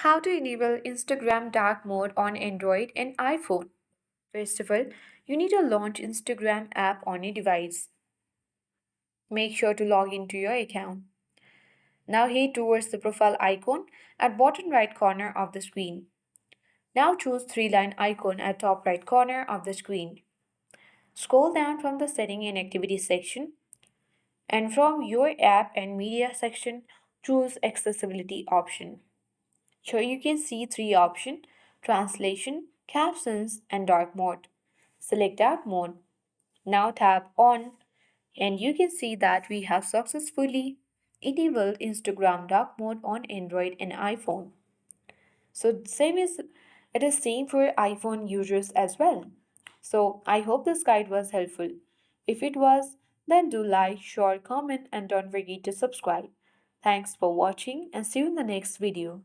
How to enable Instagram dark mode on Android and iPhone. First of all, you need to launch Instagram app on your device. Make sure to log into your account. Now head towards the profile icon at bottom right corner of the screen. Now choose three-line icon at top right corner of the screen. Scroll down from the setting and activity section and from your app and media section choose accessibility option. Here you can see three options: translation, captions, and dark mode. Select dark mode. Now tap on and you can see that we have successfully enabled Instagram dark mode on Android and iPhone. So same is it is same for iPhone users as well. So I hope this guide was helpful. If it was, then do like, share, comment and don't forget to subscribe. Thanks for watching and see you in the next video.